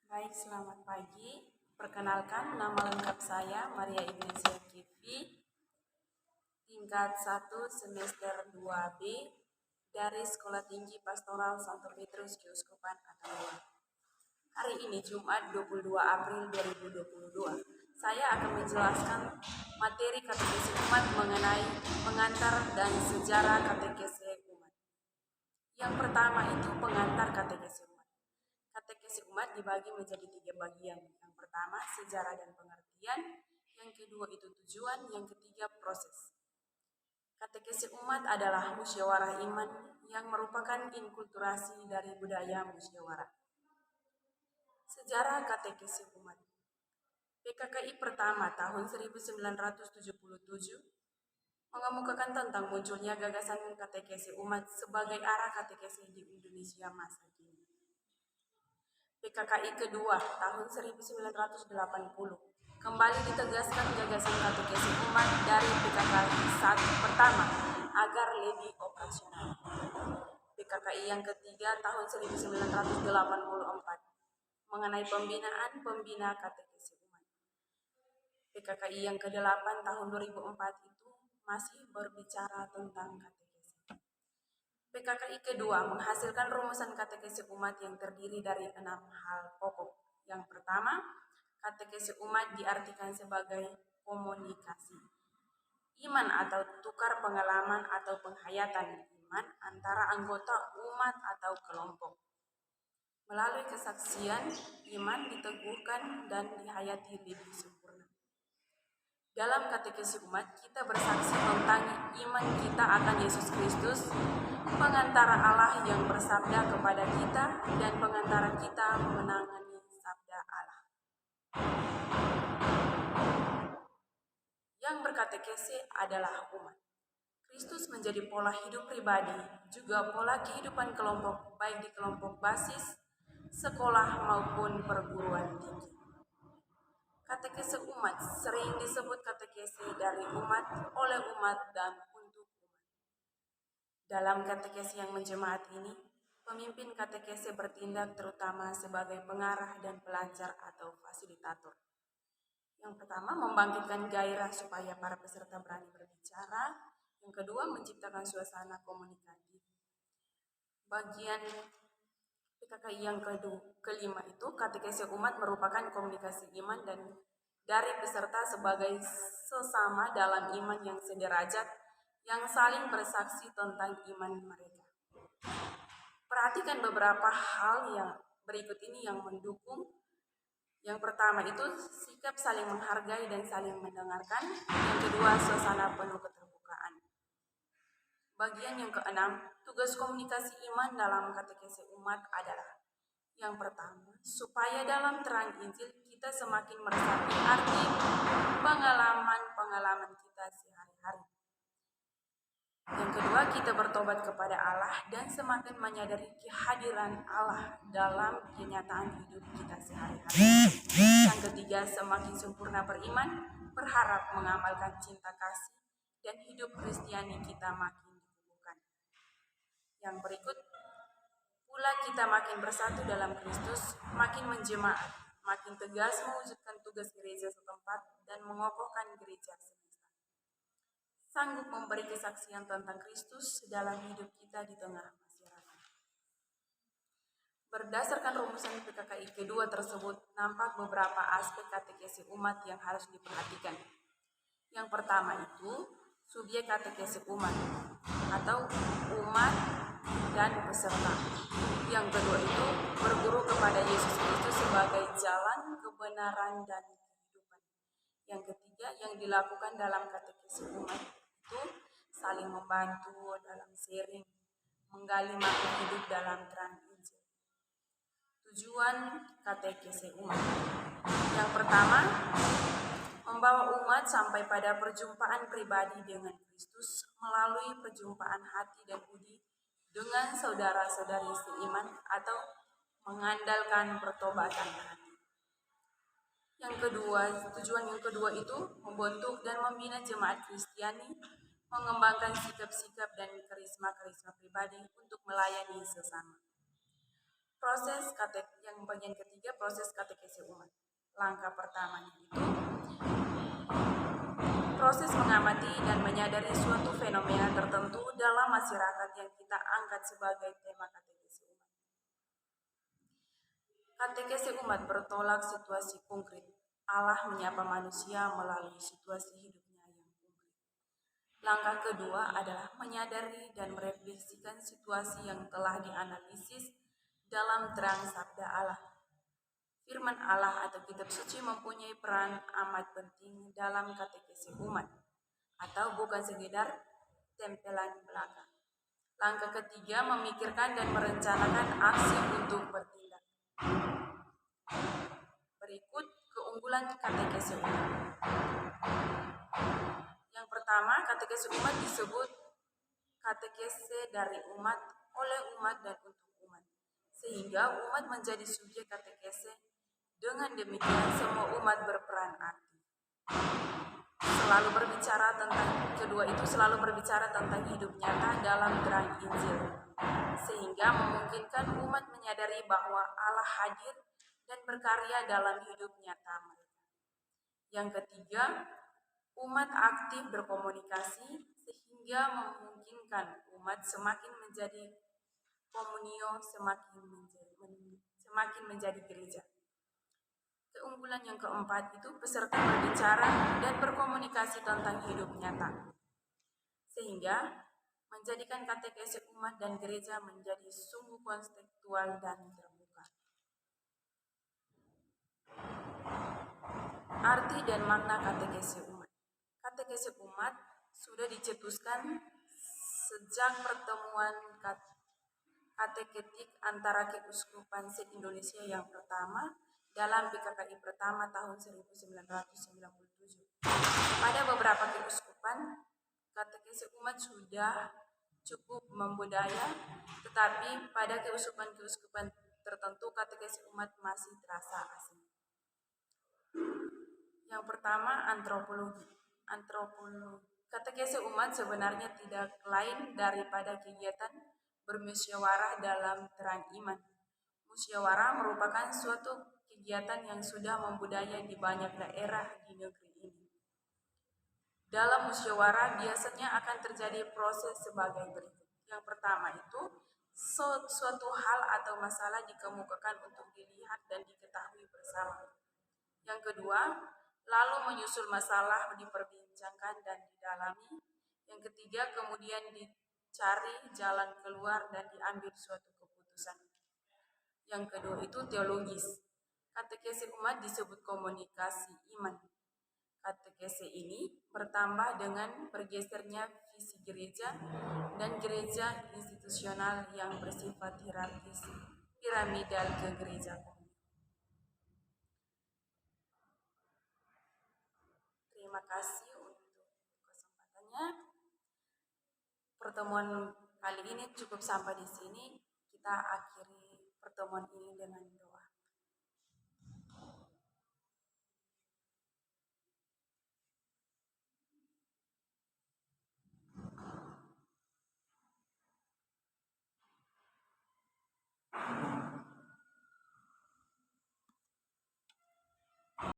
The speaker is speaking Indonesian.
Baik, selamat pagi. Perkenalkan, nama lengkap saya Maria Ignacia Kivi, tingkat 1 semester 2B dari Sekolah Tinggi Pastoral Santo Petrus Keuskupan Atambua. Hari ini Jumat 22 April 2022. Saya akan menjelaskan materi katekesi umat mengenai pengantar dan sejarah katekesi umat. Yang pertama itu pengantar katekesi umat. Katekesi umat dibagi menjadi 3 bagian. Yang pertama, sejarah dan pengertian. Yang kedua itu tujuan. Yang ketiga, proses. Katekesi umat adalah musyawarah iman yang merupakan inkulturasi dari budaya musyawarah. Sejarah katekesi umat. PKKI pertama tahun 1977 mengemukakan tentang munculnya gagasan katekesi umat sebagai arah katekesi di Indonesia masa kini. PKKI kedua tahun 1980 kembali ditegaskan gagasan katekesi umat dari PKKI pertama agar lebih operasional. PKKI yang ketiga tahun 1984 mengenai pembina katekesi umat. PKKI yang ke-8 tahun 2004 itu masih berbicara tentang katekesi. PKKI kedua menghasilkan rumusan katekesi umat yang terdiri dari 6 hal pokok. Yang pertama, katekesi umat diartikan sebagai komunikasi. Iman atau tukar pengalaman atau penghayatan iman antara anggota umat atau kelompok. Melalui kesaksian, iman diteguhkan dan dihayati lebih sempurna. Dalam katekesi umat, kita bersaksi tentang iman kita akan Yesus Kristus, pengantara Allah yang bersabda kepada kita dan pengantara kita menangani sabda Allah. Yang berkatekesi adalah umat. Kristus menjadi pola hidup pribadi, juga pola kehidupan kelompok, baik di kelompok basis, sekolah maupun perguruan tinggi. Katekesi umat sering disebut katekesi dari umat, oleh umat, dan untuk umat. Dalam katekesi yang menjemaat ini, pemimpin katekesi bertindak terutama sebagai pengarah dan pelajar atau fasilitator. Yang pertama, membangkitkan gairah supaya para peserta berani berbicara. Yang kedua, menciptakan suasana komunikatif. Bagian PKKI yang kelima itu, katekesi umat merupakan komunikasi iman dan dari peserta sebagai sesama dalam iman yang sederajat, yang saling bersaksi tentang iman mereka. Perhatikan beberapa hal yang berikut ini yang mendukung. Yang pertama itu sikap saling menghargai dan saling mendengarkan. Yang kedua, suasana penuh keterbukaan. Bagian yang keenam, tugas komunikasi iman dalam katekesi umat adalah: yang pertama, supaya dalam terang Injil kita semakin meresapi arti pengalaman kita sehari-hari. Yang kedua, kita bertobat kepada Allah dan semakin menyadari kehadiran Allah dalam kenyataan hidup kita sehari-hari. Yang ketiga, semakin sempurna beriman, berharap mengamalkan cinta kasih, dan hidup Kristiani kita makin dikukuhkan. Yang berikut, pula kita makin bersatu dalam Kristus, makin menjemaat, makin tegas mewujudkan tugas gereja setempat, dan mengokohkan gereja semesta. Sanggup memberi kesaksian tentang Kristus dalam hidup kita di tengah masyarakat. Berdasarkan rumusan PKKI kedua tersebut, nampak beberapa aspek katekesi umat yang harus diperhatikan. Yang pertama itu, subjek katekesi umat atau umat dan peserta. Yang kedua itu, berguru kepada Yesus Kristus sebagai jalan, kebenaran, dan kehidupan. Yang ketiga, yang dilakukan dalam katekesi umat itu saling membantu dalam sharing, menggali makna hidup dalam terang Injil. Tujuan katekesi umat. Yang pertama, membawa umat sampai pada perjumpaan pribadi dengan Kristus melalui perjumpaan hati dan budi dengan saudara-saudari seiman atau mengandalkan pertobatan hati. Yang kedua, tujuan yang kedua itu membentuk dan membina jemaat Kristiani, mengembangkan sikap-sikap dan karisma-karisma pribadi untuk melayani sesama. Yang bagian ketiga, proses katekesi umat. Langkah pertamanya itu proses mengamati dan menyadari suatu fenomena tertentu dalam masyarakat yang kita angkat sebagai tema katekesi umat. Katekesi umat bertolak situasi konkret. Allah menyapa manusia melalui situasi hidupnya yang konkret. Langkah kedua adalah menyadari dan merefleksikan situasi yang telah dianalisis dalam terang sabda Allah. Firman Allah atau kitab suci mempunyai peran amat penting dalam katekesi umat, atau bukan sekedar tempelan belaka. Langkah ketiga, memikirkan dan merencanakan aksi untuk bertindak. Berikut keunggulan katekesi umat. Yang pertama, katekesi umat disebut katekese dari umat, oleh umat, dan untuk umat. Sehingga umat menjadi subjek katekese. Dengan demikian, semua umat berperan aktif. Selalu berbicara tentang hidup nyata dalam terang Injil, sehingga memungkinkan umat menyadari bahwa Allah hadir dan berkarya dalam hidup nyata mereka. Yang ketiga, umat aktif berkomunikasi sehingga memungkinkan umat semakin menjadi komunio, semakin menjadi gereja. Keunggulan yang keempat itu peserta berbicara dan berkomunikasi tentang hidup nyata, sehingga menjadikan katekesi umat dan gereja menjadi sungguh kontekstual dan terbuka. Arti dan makna katekesi umat. Katekesi umat sudah dicetuskan sejak pertemuan kateketik antara Keuskupan se-Indonesia yang pertama dalam PKKI pertama tahun 1997. Pada beberapa keuskupan, katekesi umat sudah cukup membudaya, tetapi pada keuskupan-keuskupan tertentu katekesi umat masih terasa asing. Yang pertama, antropologi. Katekesi umat sebenarnya tidak lain daripada kegiatan bermusyawarah dalam terang iman. Musyawarah merupakan suatu kegiatan yang sudah membudaya di banyak daerah di negeri ini. Dalam musyawarah biasanya akan terjadi proses sebagai berikut. Yang pertama itu, suatu hal atau masalah dikemukakan untuk dilihat dan diketahui bersama. Yang kedua, lalu menyusul masalah diperbincangkan dan didalami. Yang ketiga, kemudian dicari jalan keluar dan diambil suatu keputusan. Yang kedua itu teologis. Katekesi umat disebut komunikasi iman. Katekesi ini bertambah dengan bergesernya visi gereja dan gereja institusional yang bersifat hierarkis piramidal ke gereja komunal. Terima kasih untuk kesempatannya. Pertemuan kali ini cukup sampai di sini. Kita akhiri pertemuan ini dengan doa.